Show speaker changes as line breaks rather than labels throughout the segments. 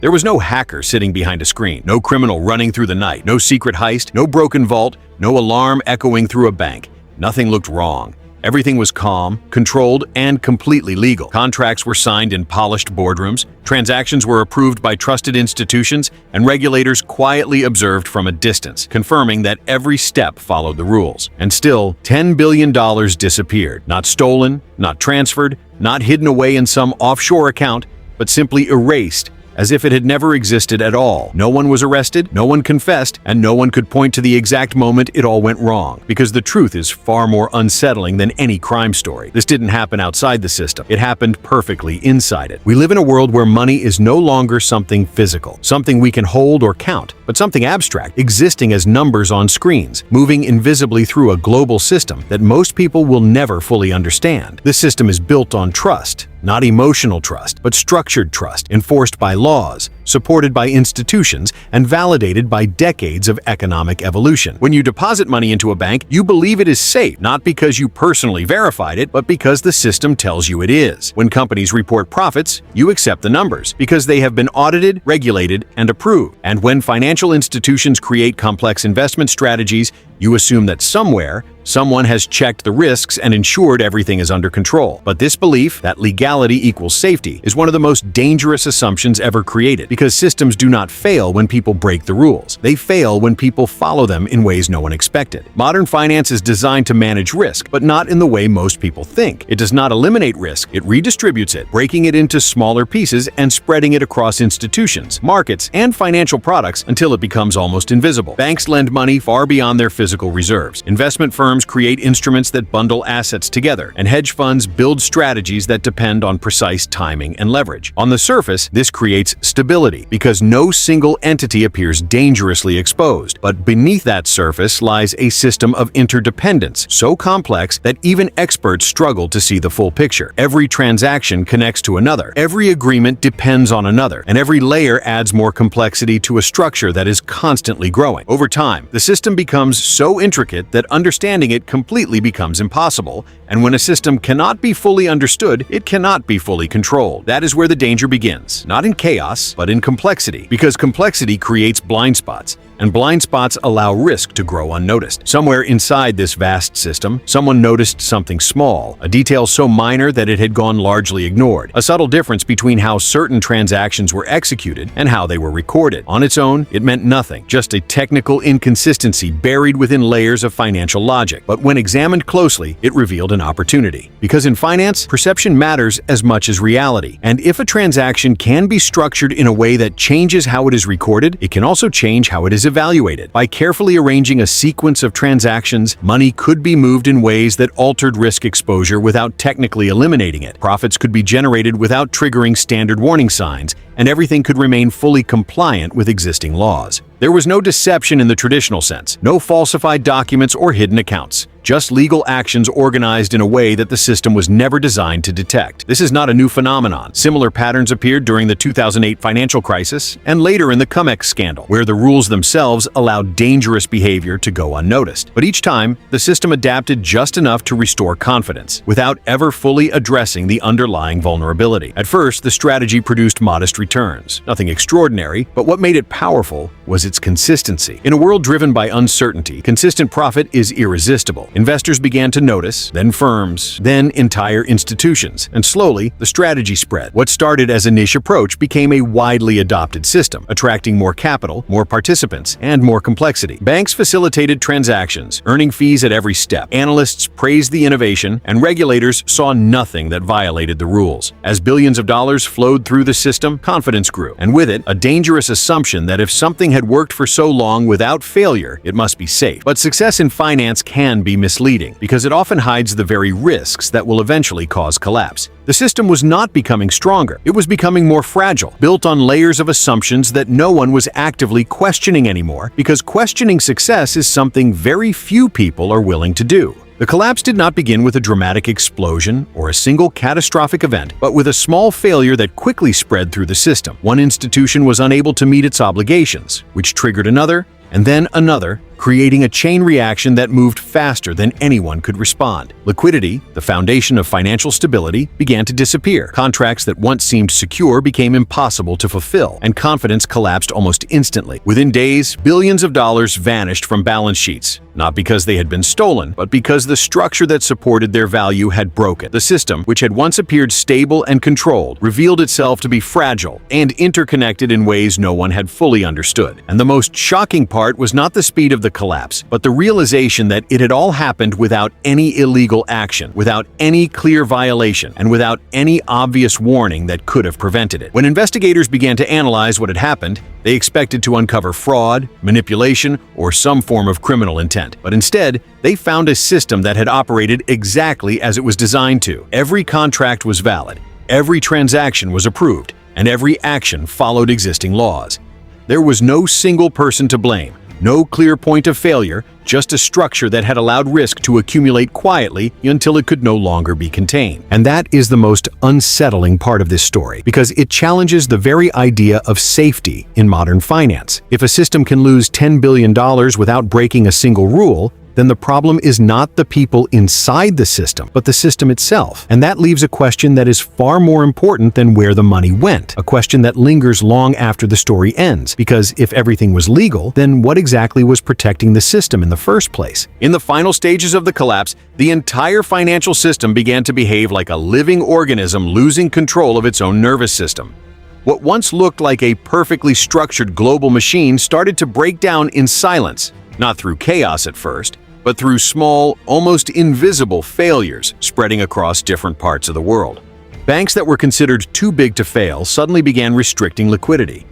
There was no hacker sitting behind a screen, no criminal running through the night, no secret heist, no broken vault, no alarm echoing through a bank. Nothing looked wrong. Everything was calm, controlled, and completely legal. Contracts were signed in polished boardrooms, transactions were approved by trusted institutions, and regulators quietly observed from a distance, confirming that every step followed the rules. And still, $10 billion disappeared. Not stolen, not transferred, not hidden away in some offshore account, but simply erased, as if it had never existed at all. No one was arrested, no one confessed, and no one could point to the exact moment it all went wrong. Because the truth is far more unsettling than any crime story. This didn't happen outside the system. It happened perfectly inside it. We live in a world where money is no longer something physical, something we can hold or count, but something abstract, existing as numbers on screens, moving invisibly through a global system that most people will never fully understand. This system is built on trust. Not emotional trust, but structured trust, enforced by laws, supported by institutions, and validated by decades of economic evolution. When you deposit money into a bank, you believe it is safe, not because you personally verified it, but because the system tells you it is. When companies report profits, you accept the numbers, because they have been audited, regulated, and approved. And when financial institutions create complex investment strategies, you assume that somewhere, someone has checked the risks and ensured everything is under control. But this belief, that legality equals safety, is one of the most dangerous assumptions ever created, because systems do not fail when people break the rules. They fail when people follow them in ways no one expected. Modern finance is designed to manage risk, but not in the way most people think. It does not eliminate risk, it redistributes it, breaking it into smaller pieces and spreading it across institutions, markets, and financial products until it becomes almost invisible. Banks lend money far beyond their physical reserves. Investment firms create instruments that bundle assets together, and hedge funds build strategies that depend on precise timing and leverage. On the surface, this creates stability, because no single entity appears dangerously exposed. But beneath that surface lies a system of interdependence, so complex that even experts struggle to see the full picture. Every transaction connects to another, every agreement depends on another, and every layer adds more complexity to a structure that is constantly growing. Over time, the system becomes so intricate that understanding it completely becomes impossible, and when a system cannot be fully understood, it cannot be fully controlled. That is where the danger begins, not in chaos, but in complexity, because complexity creates blind spots, and blind spots allow risk to grow unnoticed. Somewhere inside this vast system, someone noticed something small, a detail so minor that it had gone largely ignored, a subtle difference between how certain transactions were executed and how they were recorded. On its own, it meant nothing, just a technical inconsistency buried within layers of financial logic. But when examined closely, it revealed an opportunity. Because in finance, perception matters as much as reality. And if a transaction can be structured in a way that changes how it is recorded, it can also change how it is evaluated. By carefully arranging a sequence of transactions, money could be moved in ways that altered risk exposure without technically eliminating it. Profits could be generated without triggering standard warning signs, and everything could remain fully compliant with existing laws. There was no deception in the traditional sense, no falsified documents or hidden accounts, just legal actions organized in a way that the system was never designed to detect. This is not a new phenomenon. Similar patterns appeared during the 2008 financial crisis and later in the Cum-Ex scandal, where the rules themselves allowed dangerous behavior to go unnoticed. But each time, the system adapted just enough to restore confidence, without ever fully addressing the underlying vulnerability. At first, the strategy produced modest returns. Nothing extraordinary, but what made it powerful was its consistency. In a world driven by uncertainty, consistent profit is irresistible. Investors began to notice, then firms, then entire institutions, and slowly the strategy spread. What started as a niche approach became a widely adopted system, attracting more capital, more participants, and more complexity. Banks facilitated transactions, earning fees at every step. Analysts praised the innovation, and regulators saw nothing that violated the rules. As billions of dollars flowed through the system, confidence grew, and with it, a dangerous assumption that if something had worked for so long without failure, it must be safe. But success in finance can be misleading, because it often hides the very risks that will eventually cause collapse. The system was not becoming stronger, it was becoming more fragile, built on layers of assumptions that no one was actively questioning anymore, because questioning success is something very few people are willing to do. The collapse did not begin with a dramatic explosion or a single catastrophic event, but with a small failure that quickly spread through the system. One institution was unable to meet its obligations, which triggered another, and then another, creating a chain reaction that moved faster than anyone could respond. Liquidity, the foundation of financial stability, began to disappear. Contracts that once seemed secure became impossible to fulfill, and confidence collapsed almost instantly. Within days, billions of dollars vanished from balance sheets, not because they had been stolen, but because the structure that supported their value had broken. The system, which had once appeared stable and controlled, revealed itself to be fragile and interconnected in ways no one had fully understood. And the most shocking part was not the speed of the collapse, but the realization that it had all happened without any illegal action, without any clear violation, and without any obvious warning that could have prevented it. When investigators began to analyze what had happened, they expected to uncover fraud, manipulation, or some form of criminal intent. But instead, they found a system that had operated exactly as it was designed to. Every contract was valid, every transaction was approved, and every action followed existing laws. There was no single person to blame, no clear point of failure, just a structure that had allowed risk to accumulate quietly until it could no longer be contained. And that is the most unsettling part of this story, because it challenges the very idea of safety in modern finance. If a system can lose $10 billion without breaking a single rule, then the problem is not the people inside the system, but the system itself. And that leaves a question that is far more important than where the money went, a question that lingers long after the story ends, because if everything was legal, then what exactly was protecting the system in the first place? In the final stages of the collapse, the entire financial system began to behave like a living organism losing control of its own nervous system. What once looked like a perfectly structured global machine started to break down in silence, not through chaos at first, but through small, almost invisible failures spreading across different parts of the world. Banks that were considered too big to fail suddenly began restricting liquidity.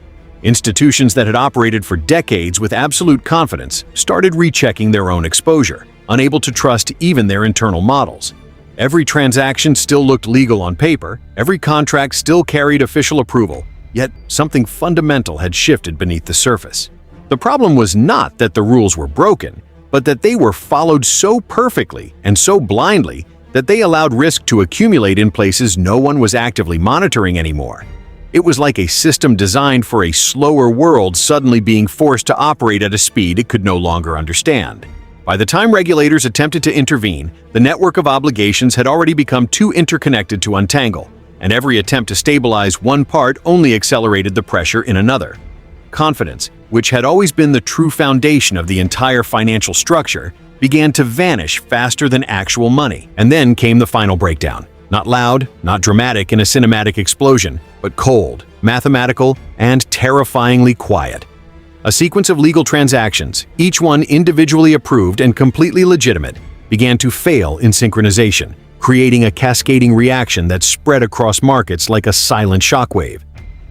Institutions that had operated for decades with absolute confidence started rechecking their own exposure, unable to trust even their internal models. Every transaction still looked legal on paper, every contract still carried official approval, yet something fundamental had shifted beneath the surface. The problem was not that the rules were broken, but that they were followed so perfectly and so blindly that they allowed risk to accumulate in places no one was actively monitoring anymore. It was like a system designed for a slower world suddenly being forced to operate at a speed it could no longer understand. By the time regulators attempted to intervene, the network of obligations had already become too interconnected to untangle, and every attempt to stabilize one part only accelerated the pressure in another. Confidence, which had always been the true foundation of the entire financial structure, began to vanish faster than actual money. And then came the final breakdown. Not loud, not dramatic in a cinematic explosion, but cold, mathematical, and terrifyingly quiet. A sequence of legal transactions, each one individually approved and completely legitimate, began to fail in synchronization, creating a cascading reaction that spread across markets like a silent shockwave.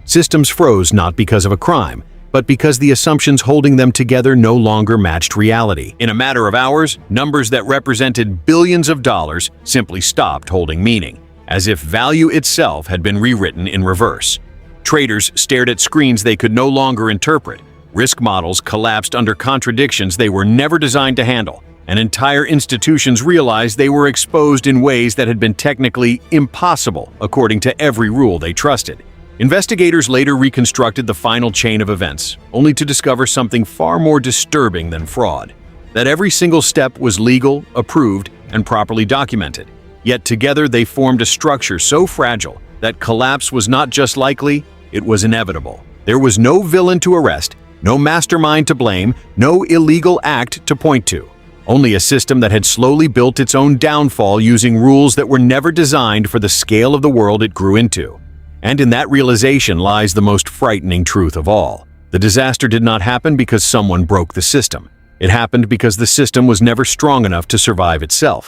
Systems froze not because of a crime, but because the assumptions holding them together no longer matched reality. In a matter of hours, numbers that represented billions of dollars simply stopped holding meaning, as if value itself had been rewritten in reverse. Traders stared at screens they could no longer interpret. Risk models collapsed under contradictions they were never designed to handle, and entire institutions realized they were exposed in ways that had been technically impossible according to every rule they trusted. Investigators later reconstructed the final chain of events, only to discover something far more disturbing than fraud. That every single step was legal, approved, and properly documented. Yet together they formed a structure so fragile that collapse was not just likely, it was inevitable. There was no villain to arrest, no mastermind to blame, no illegal act to point to. Only a system that had slowly built its own downfall using rules that were never designed for the scale of the world it grew into. And in that realization lies the most frightening truth of all. The disaster did not happen because someone broke the system. It happened because the system was never strong enough to survive itself.